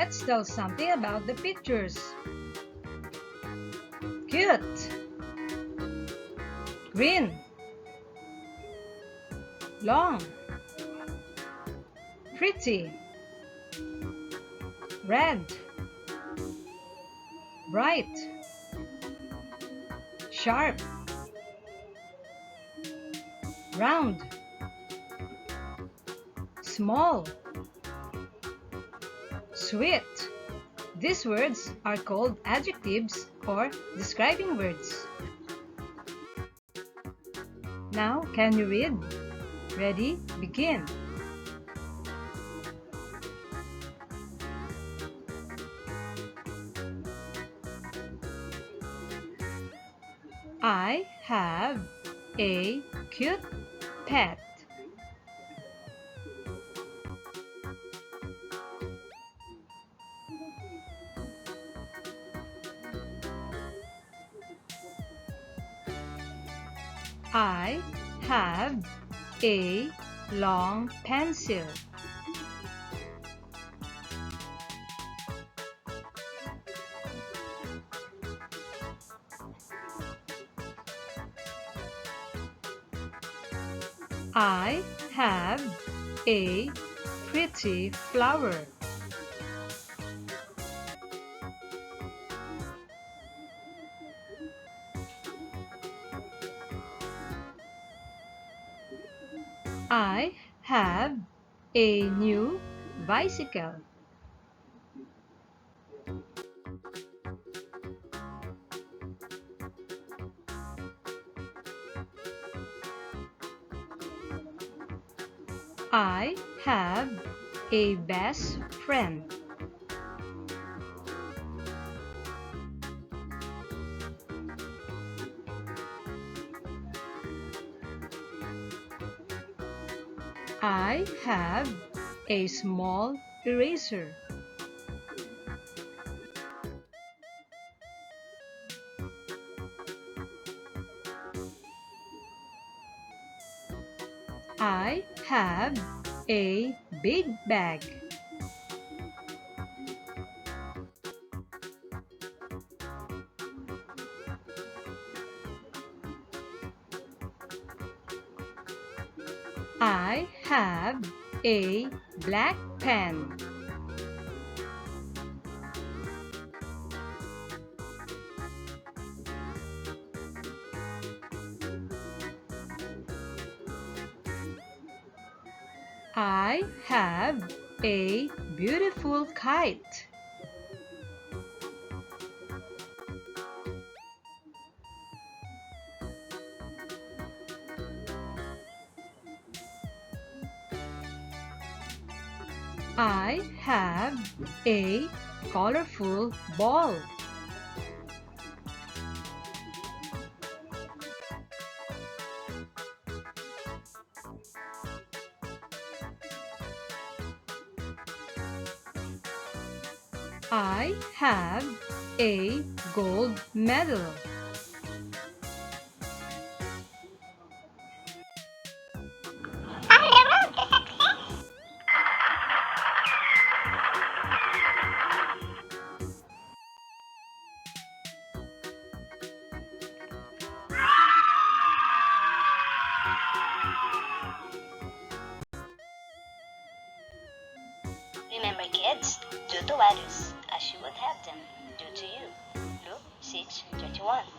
Let's tell something about the pictures. Cute, green, long, pretty, red, bright, sharp, round, small, sweet. These words are called adjectives or describing words. Now, can you read? Ready? Begin. I have a cute pet. I have a long pencil. I have a pretty flower. I have a new bicycle. I have a best friend. I have a small eraser. I have a big bag. I have a black pen. I have a beautiful kite. I have a colorful ball. I have a gold medal. Remember kids, do to others as you would have them do to you. Luke 6:21.